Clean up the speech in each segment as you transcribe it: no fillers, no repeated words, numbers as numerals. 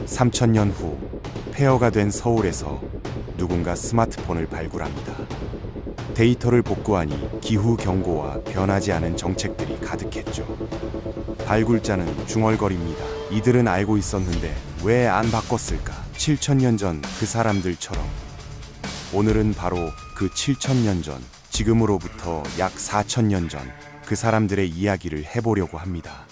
3000년 후 폐허가 된 서울에서 누군가 스마트폰을 발굴합니다. 데이터를 복구하니 기후 경고와 변하지 않은 정책들이 가득했죠. 발굴자는 중얼거립니다. 이들은 알고 있었는데 왜 안 바꿨을까? 7000년 전 그 사람들처럼. 오늘은 바로 그 7000년 전, 지금으로부터 약 4000년 전 그 사람들의 이야기를 해보려고 합니다.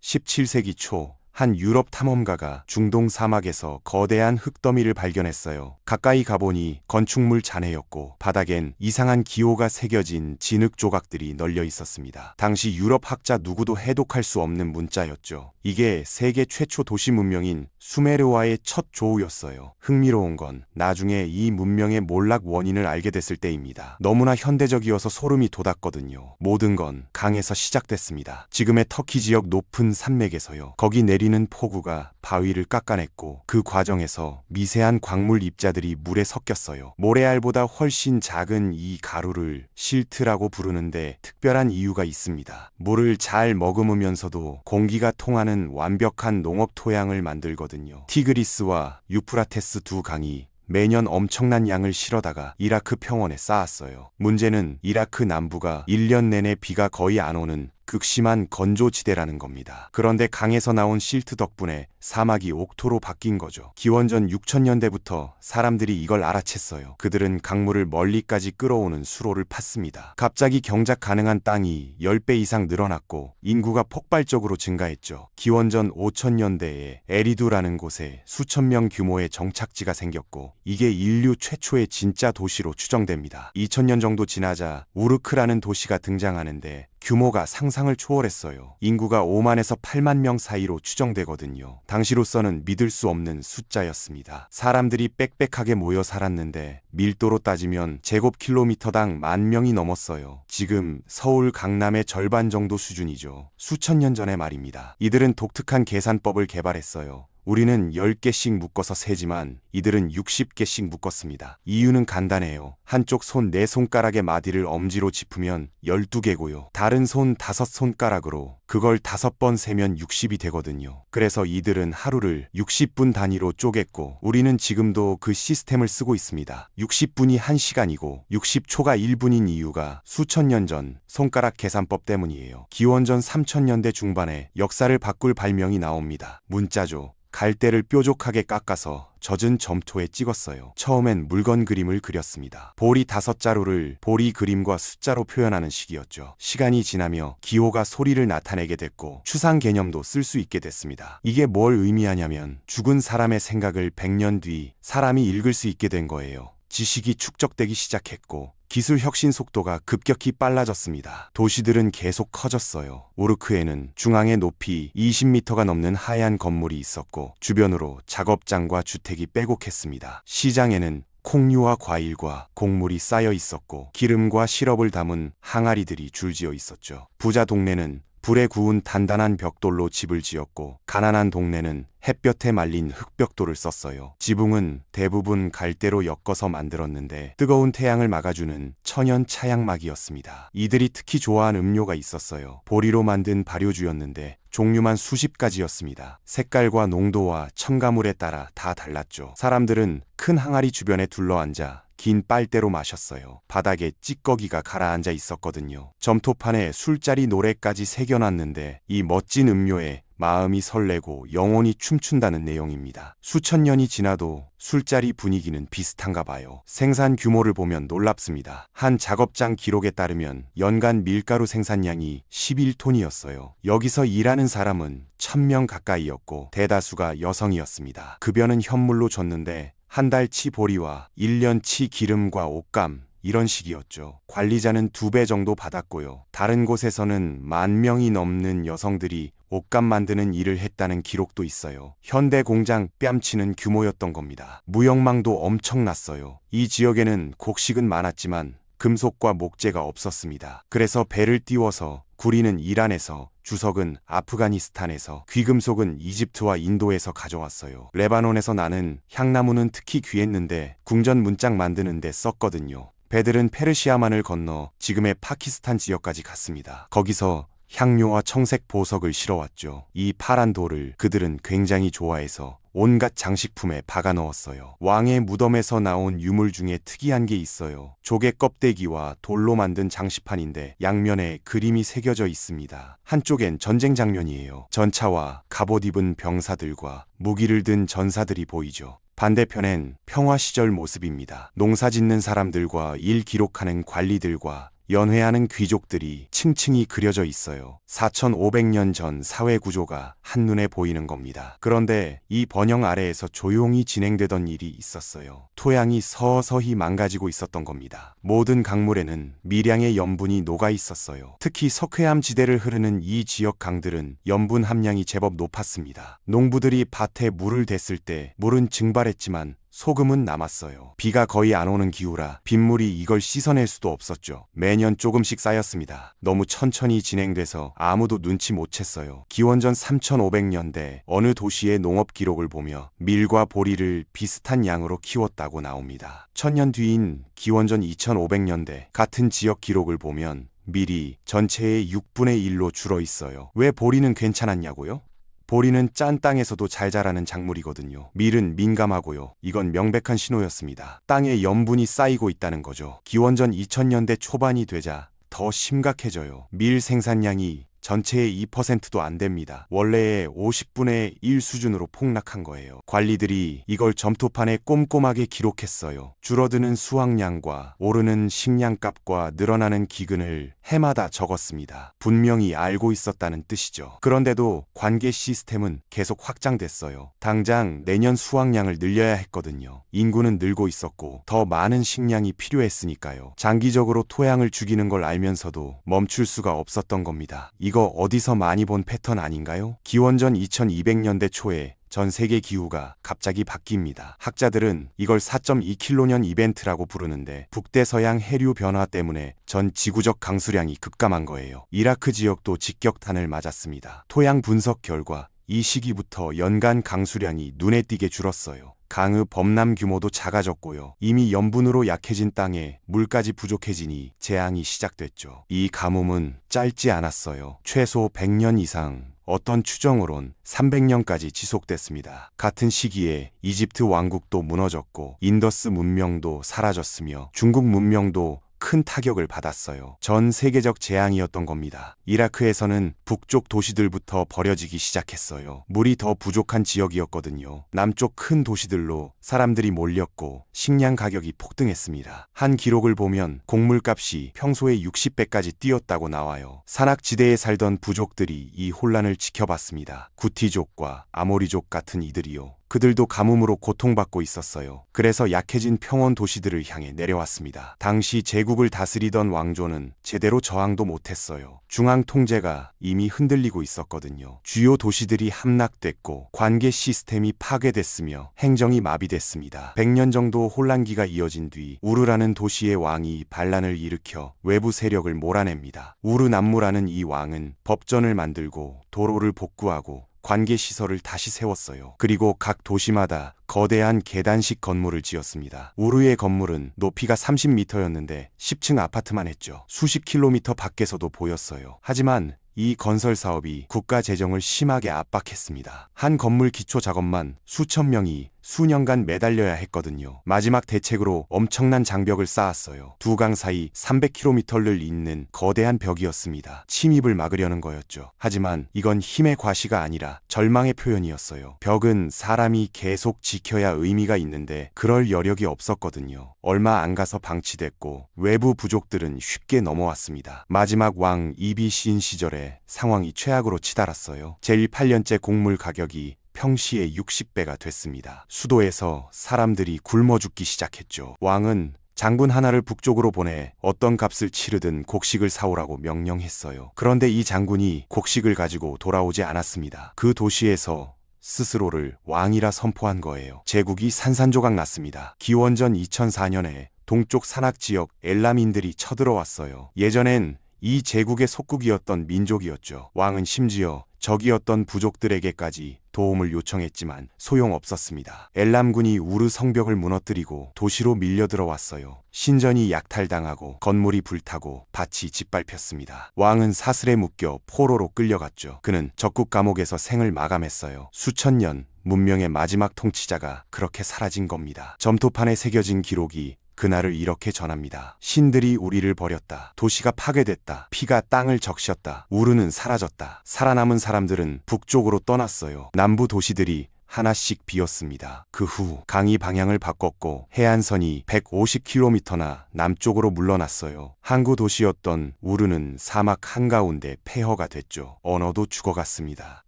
17세기 초 한 유럽 탐험가가 중동 사막에서 거대한 흙더미를 발견했어요. 가까이 가보니 건축물 잔해였고 바닥엔 이상한 기호가 새겨진 진흙 조각들이 널려 있었습니다. 당시 유럽 학자 누구도 해독할 수 없는 문자였죠. 이게 세계 최초 도시 문명인 수메르와의 첫 조우였어요. 흥미로운 건 나중에 이 문명의 몰락 원인을 알게 됐을 때입니다. 너무나 현대적이어서 소름이 돋았거든요. 모든 건 강에서 시작됐습니다. 지금의 터키 지역 높은 산맥에서요. 거기 내리는 폭우가 바위를 깎아냈고 그 과정에서 미세한 광물 입자들이 물에 섞였어요. 모래알보다 훨씬 작은 이 가루를 실트라고 부르는데 특별한 이유가 있습니다. 물을 잘 머금으면서도 공기가 통하는 완벽한 농업 토양을 만들거든요. 티그리스와 유프라테스 두 강이 매년 엄청난 양을 실어다가 이라크 평원에 쌓았어요. 문제는 이라크 남부가 1년 내내 비가 거의 안 오는 극심한 건조지대라는 겁니다. 그런데 강에서 나온 실트 덕분에 사막이 옥토로 바뀐 거죠. 기원전 6000년대부터 사람들이 이걸 알아챘어요. 그들은 강물을 멀리까지 끌어오는 수로를 팠습니다. 갑자기 경작 가능한 땅이 10배 이상 늘어났고 인구가 폭발적으로 증가했죠. 기원전 5000년대에 에리두라는 곳에 수천 명 규모의 정착지가 생겼고 이게 인류 최초의 진짜 도시로 추정됩니다. 2000년 정도 지나자 우르크라는 도시가 등장하는데 규모가 상상을 초월했어요. 인구가 5만에서 8만 명 사이로 추정되거든요. 당시로서는 믿을 수 없는 숫자였습니다. 사람들이 빽빽하게 모여 살았는데 밀도로 따지면 제곱킬로미터당 10,000명이 넘었어요. 지금 서울 강남의 절반 정도 수준이죠. 수천 년 전의 말입니다. 이들은 독특한 계산법을 개발했어요. 우리는 10개씩 묶어서 세지만 이들은 60개씩 묶었습니다. 이유는 간단해요. 한쪽 손 4손가락의 마디를 엄지로 짚으면 12개고요. 다른 손 5손가락으로 그걸 5번 세면 60이 되거든요. 그래서 이들은 하루를 60분 단위로 쪼갰고 우리는 지금도 그 시스템을 쓰고 있습니다. 60분이 1시간이고 60초가 1분인 이유가 수천 년 전 손가락 계산법 때문이에요. 기원전 3000년대 중반에 역사를 바꿀 발명이 나옵니다. 문자죠. 갈대를 뾰족하게 깎아서 젖은 점토에 찍었어요. 처음엔 물건 그림을 그렸습니다. 보리 5자루를 보리 그림과 숫자로 표현하는 식이었죠. 시간이 지나며 기호가 소리를 나타내게 됐고 추상 개념도 쓸 수 있게 됐습니다. 이게 뭘 의미하냐면 죽은 사람의 생각을 100년 뒤 사람이 읽을 수 있게 된 거예요. 지식이 축적되기 시작했고 기술 혁신 속도가 급격히 빨라졌습니다. 도시들은 계속 커졌어요. 우르크에는 중앙의 높이 20m가 넘는 하얀 건물이 있었고 주변으로 작업장과 주택이 빼곡했습니다. 시장에는 콩류와 과일과 곡물이 쌓여 있었고 기름과 시럽을 담은 항아리들이 줄지어 있었죠. 부자 동네는 불에 구운 단단한 벽돌로 집을 지었고 가난한 동네는 햇볕에 말린 흙벽돌을 썼어요. 지붕은 대부분 갈대로 엮어서 만들었는데 뜨거운 태양을 막아주는 천연 차양막이었습니다. 이들이 특히 좋아하는 음료가 있었어요. 보리로 만든 발효주였는데 종류만 수십 가지였습니다. 색깔과 농도와 첨가물에 따라 다 달랐죠. 사람들은 큰 항아리 주변에 둘러앉아 긴 빨대로 마셨어요. 바닥에 찌꺼기가 가라앉아 있었거든요. 점토판에 술자리 노래까지 새겨놨는데 이 멋진 음료에 마음이 설레고 영혼이 춤춘다는 내용입니다. 수천 년이 지나도 술자리 분위기는 비슷한가 봐요. 생산 규모를 보면 놀랍습니다. 한 작업장 기록에 따르면 연간 밀가루 생산량이 11톤이었어요. 여기서 일하는 사람은 1000명 가까이였고 대다수가 여성이었습니다. 급여는 현물로 줬는데 한 달치 보리와 1년치 기름과 옷감 이런 식이었죠. 관리자는 2배 정도 받았고요. 다른 곳에서는 10,000명이 넘는 여성들이 옷감 만드는 일을 했다는 기록도 있어요. 현대 공장 뺨치는 규모였던 겁니다. 무역망도 엄청났어요. 이 지역에는 곡식은 많았지만 금속과 목재가 없었습니다. 그래서 배를 띄워서 구리는 이란에서, 주석은 아프가니스탄에서, 귀금속은 이집트와 인도에서 가져왔어요. 레바논에서 나는 향나무는 특히 귀했는데 궁전 문짝 만드는 데 썼거든요. 배들은 페르시아만을 건너 지금의 파키스탄 지역까지 갔습니다. 거기서 향료와 청색 보석을 실어왔죠. 이 파란 돌을 그들은 굉장히 좋아해서 온갖 장식품에 박아 넣었어요. 왕의 무덤에서 나온 유물 중에 특이한 게 있어요. 조개 껍데기와 돌로 만든 장식판인데 양면에 그림이 새겨져 있습니다. 한쪽엔 전쟁 장면이에요. 전차와 갑옷 입은 병사들과 무기를 든 전사들이 보이죠. 반대편엔 평화 시절 모습입니다. 농사 짓는 사람들과 일 기록하는 관리들과 연회하는 귀족들이 층층이 그려져 있어요. 4500년 전 사회 구조가 한눈에 보이는 겁니다. 그런데 이 번영 아래에서 조용히 진행되던 일이 있었어요. 토양이 서서히 망가지고 있었던 겁니다. 모든 강물에는 미량의 염분이 녹아 있었어요. 특히 석회암 지대를 흐르는 이 지역 강들은 염분 함량이 제법 높았습니다. 농부들이 밭에 물을 댔을 때 물은 증발했지만 소금은 남았어요. 비가 거의 안 오는 기후라 빗물이 이걸 씻어낼 수도 없었죠. 매년 조금씩 쌓였습니다. 너무 천천히 진행돼서 아무도 눈치 못 챘어요. 기원전 3500년대 어느 도시의 농업 기록을 보며 밀과 보리를 비슷한 양으로 키웠다고 나옵니다. 1000년 뒤인 기원전 2500년대 같은 지역 기록을 보면 밀이 전체의 6분의 1로 줄어 있어요. 왜 보리는 괜찮았냐고요? 보리는 짠 땅에서도 잘 자라는 작물이거든요. 밀은 민감하고요. 이건 명백한 신호였습니다. 땅에 염분이 쌓이고 있다는 거죠. 기원전 2000년대 초반이 되자 더 심각해져요. 밀 생산량이 전체의 2%도 안 됩니다. 원래의 50분의 1 수준으로 폭락한 거예요. 관리들이 이걸 점토판에 꼼꼼하게 기록했어요. 줄어드는 수확량과 오르는 식량값과 늘어나는 기근을 해마다 적었습니다. 분명히 알고 있었다는 뜻이죠. 그런데도 관계 시스템은 계속 확장됐어요. 당장 내년 수확량을 늘려야 했거든요. 인구는 늘고 있었고 더 많은 식량이 필요했으니까요. 장기적으로 토양을 죽이는 걸 알면서도 멈출 수가 없었던 겁니다. 이거 어디서 많이 본 패턴 아닌가요? 기원전 2200년대 초에 전 세계 기후가 갑자기 바뀝니다. 학자들은 이걸 4.2킬로년 이벤트라고 부르는데 북대서양 해류 변화 때문에 전 지구적 강수량이 급감한 거예요. 이라크 지역도 직격탄을 맞았습니다. 토양 분석 결과 이 시기부터 연간 강수량이 눈에 띄게 줄었어요. 강의 범람 규모도 작아졌고요. 이미 염분으로 약해진 땅에 물까지 부족해지니 재앙이 시작됐죠. 이 가뭄은 짧지 않았어요. 최소 100년 이상, 어떤 추정으론 300년까지 지속됐습니다. 같은 시기에 이집트 왕국도 무너졌고 인더스 문명도 사라졌으며 중국 문명도 큰 타격을 받았어요. 전 세계적 재앙이었던 겁니다. 이라크에서는 북쪽 도시들부터 버려지기 시작했어요. 물이 더 부족한 지역이었거든요. 남쪽 큰 도시들로 사람들이 몰렸고 식량 가격이 폭등했습니다. 한 기록을 보면 곡물값이 평소의 60배까지 뛰었다고 나와요. 산악지대에 살던 부족들이 이 혼란을 지켜봤습니다. 구티족과 아모리족 같은 이들이요. 그들도 가뭄으로 고통받고 있었어요. 그래서 약해진 평원 도시들을 향해 내려왔습니다. 당시 제국을 다스리던 왕조는 제대로 저항도 못했어요. 중앙 통제가 이미 흔들리고 있었거든요. 주요 도시들이 함락됐고 관계 시스템이 파괴됐으며 행정이 마비됐습니다. 100년 정도 혼란기가 이어진 뒤 우르라는 도시의 왕이 반란을 일으켜 외부 세력을 몰아냅니다. 우르남무라는 이 왕은 법전을 만들고 도로를 복구하고 관계시설을 다시 세웠어요. 그리고 각 도시마다 거대한 계단식 건물을 지었습니다. 우르의 건물은 높이가 30m였는데 10층 아파트만 했죠. 수십 킬로미터 밖에서도 보였어요. 하지만 이 건설 사업이 국가 재정을 심하게 압박했습니다. 한 건물 기초 작업만 수천 명이 수년간 매달려야 했거든요. 마지막 대책으로 엄청난 장벽을 쌓았어요. 두 강 사이 300km를 잇는 거대한 벽이었습니다. 침입을 막으려는 거였죠. 하지만 이건 힘의 과시가 아니라 절망의 표현이었어요. 벽은 사람이 계속 지켜야 의미가 있는데 그럴 여력이 없었거든요. 얼마 안 가서 방치됐고 외부 부족들은 쉽게 넘어왔습니다. 마지막 왕 이비신 시절에 상황이 최악으로 치달았어요. 제8년째 곡물 가격이 평시의 60배가 됐습니다. 수도에서 사람들이 굶어 죽기 시작했죠. 왕은 장군 하나를 북쪽으로 보내 어떤 값을 치르든 곡식을 사오라고 명령했어요. 그런데 이 장군이 곡식을 가지고 돌아오지 않았습니다. 그 도시에서 스스로를 왕이라 선포한 거예요. 제국이 산산조각 났습니다. 기원전 2004년에 동쪽 산악지역 엘람인들이 쳐들어왔어요. 예전엔 이 제국의 속국이었던 민족이었죠. 왕은 심지어 적이었던 부족들에게까지 도움을 요청했지만 소용없었습니다. 엘람군이 우르 성벽을 무너뜨리고 도시로 밀려들어왔어요. 신전이 약탈당하고 건물이 불타고 밭이 짓밟혔습니다. 왕은 사슬에 묶여 포로로 끌려갔죠. 그는 적국 감옥에서 생을 마감했어요. 수천 년 문명의 마지막 통치자가 그렇게 사라진 겁니다. 점토판에 새겨진 기록이 그날을 이렇게 전합니다. 신들이 우리를 버렸다. 도시가 파괴됐다. 피가 땅을 적셨다. 우르는 사라졌다. 살아남은 사람들은 북쪽으로 떠났어요. 남부 도시들이 하나씩 비었습니다. 그 후 강이 방향을 바꿨고 해안선이 150km나 남쪽으로 물러났어요. 항구 도시였던 우르는 사막 한가운데 폐허가 됐죠. 언어도 죽어갔습니다.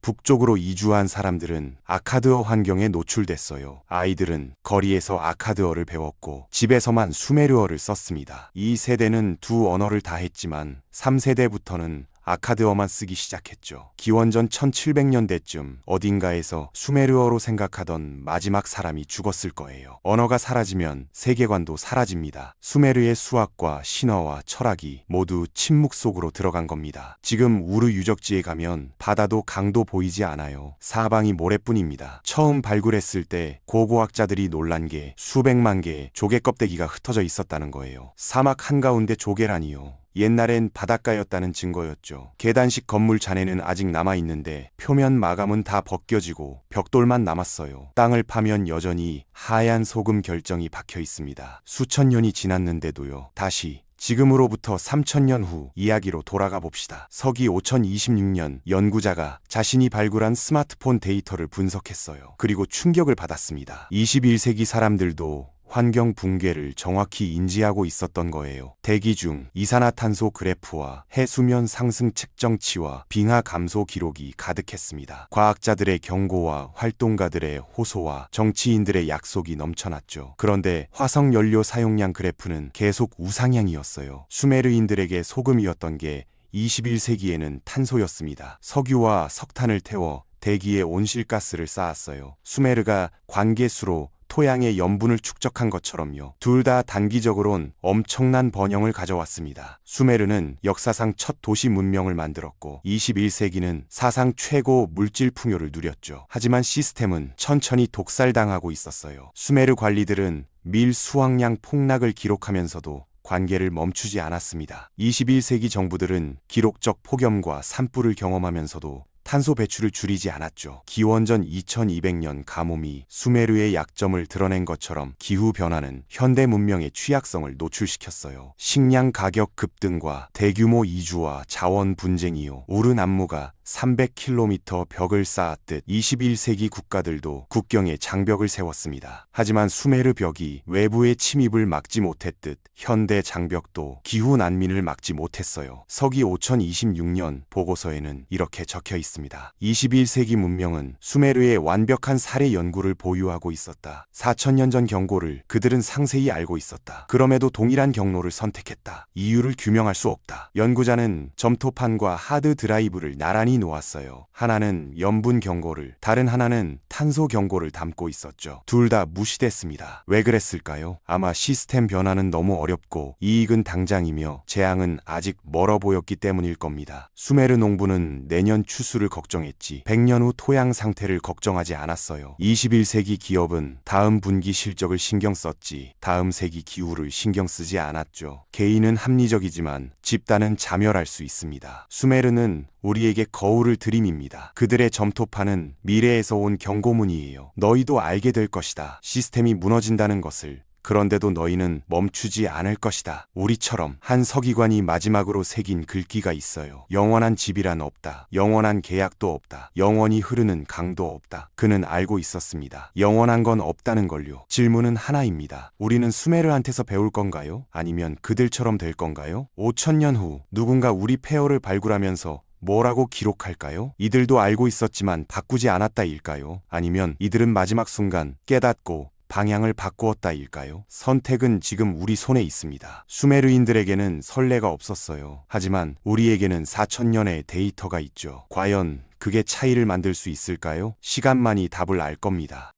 북쪽으로 이주한 사람들은 아카드어 환경에 노출됐어요. 아이들은 거리에서 아카드어를 배웠고 집에서만 수메르어를 썼습니다. 이 세대는 두 언어를 다 했지만 3세대부터는 아카드어만 쓰기 시작했죠. 기원전 1700년대쯤 어딘가에서 수메르어로 생각하던 마지막 사람이 죽었을 거예요. 언어가 사라지면 세계관도 사라집니다. 수메르의 수학과 신화와 철학이 모두 침묵 속으로 들어간 겁니다. 지금 우르 유적지에 가면 바다도 강도 보이지 않아요. 사방이 모래뿐입니다. 처음 발굴했을 때 고고학자들이 놀란 게 수백만 개의 조개 껍데기가 흩어져 있었다는 거예요. 사막 한가운데 조개라니요. 옛날엔 바닷가였다는 증거였죠. 계단식 건물 잔해는 아직 남아있는데 표면 마감은 다 벗겨지고 벽돌만 남았어요. 땅을 파면 여전히 하얀 소금 결정이 박혀 있습니다. 수천 년이 지났는데도요. 다시 지금으로부터 3000년 후 이야기로 돌아가 봅시다. 서기 5026년 연구자가 자신이 발굴한 스마트폰 데이터를 분석했어요. 그리고 충격을 받았습니다. 21세기 사람들도 환경 붕괴를 정확히 인지하고 있었던 거예요. 대기 중 이산화탄소 그래프와 해수면 상승 측정치와 빙하 감소 기록이 가득했습니다. 과학자들의 경고와 활동가들의 호소와 정치인들의 약속이 넘쳐났죠. 그런데 화석 연료 사용량 그래프는 계속 우상향이었어요. 수메르인들에게 소금이었던 게 21세기에는 탄소였습니다. 석유와 석탄을 태워 대기에 온실가스를 쌓았어요. 수메르가 관계수로 토양의 염분을 축적한 것처럼요. 둘 다 단기적으론 엄청난 번영을 가져왔습니다. 수메르는 역사상 첫 도시 문명을 만들었고 21세기는 사상 최고 물질 풍요를 누렸죠. 하지만 시스템은 천천히 독살당하고 있었어요. 수메르 관리들은 밀 수확량 폭락을 기록하면서도 관계를 멈추지 않았습니다. 21세기 정부들은 기록적 폭염과 산불을 경험하면서도 탄소 배출을 줄이지 않았죠. 기원전 2200년 가뭄이 수메르의 약점을 드러낸 것처럼 기후변화는 현대 문명의 취약성을 노출시켰어요. 식량 가격 급등과 대규모 이주와 자원 분쟁이요. 우르 남무가 300km 벽을 쌓았듯 21세기 국가들도 국경에 장벽을 세웠습니다. 하지만 수메르 벽이 외부의 침입을 막지 못했듯 현대 장벽도 기후 난민을 막지 못했어요. 서기 5026년 보고서에는 이렇게 적혀 있습니다. 21세기 문명은 수메르의 완벽한 사례 연구를 보유하고 있었다. 4000년 전 경고를 그들은 상세히 알고 있었다. 그럼에도 동일한 경로를 선택했다. 이유를 규명할 수 없다. 연구자는 점토판과 하드 드라이브를 나란히 놓았어요. 하나는 염분 경고를, 다른 하나는 탄소 경고를 담고 있었죠. 둘 다 무시됐습니다. 왜 그랬을까요? 아마 시스템 변화는 너무 어렵고 이익은 당장이며 재앙은 아직 멀어 보였기 때문일 겁니다. 수메르 농부는 내년 추수를 걱정했지 100년 후 토양 상태를 걱정하지 않았어요. 21세기 기업은 다음 분기 실적을 신경 썼지 다음 세기 기후를 신경 쓰지 않았죠. 개인은 합리적이지만 집단은 자멸할 수 있습니다. 수메르는 우리에게 거울을 들이밉니다. 그들의 점토판은 미래에서 온 경고문이에요. 너희도 알게 될 것이다. 시스템이 무너진다는 것을. 그런데도 너희는 멈추지 않을 것이다. 우리처럼 한 서기관이 마지막으로 새긴 글귀가 있어요. 영원한 집이란 없다. 영원한 계약도 없다. 영원히 흐르는 강도 없다. 그는 알고 있었습니다. 영원한 건 없다는 걸요. 질문은 하나입니다. 우리는 수메르한테서 배울 건가요? 아니면 그들처럼 될 건가요? 5000년 후 누군가 우리 폐허를 발굴하면서 뭐라고 기록할까요? 이들도 알고 있었지만 바꾸지 않았다일까요? 아니면 이들은 마지막 순간 깨닫고 방향을 바꾸었다일까요? 선택은 지금 우리 손에 있습니다. 수메르인들에게는 선례가 없었어요. 하지만 우리에게는 4000년의 데이터가 있죠. 과연 그게 차이를 만들 수 있을까요? 시간만이 답을 알 겁니다.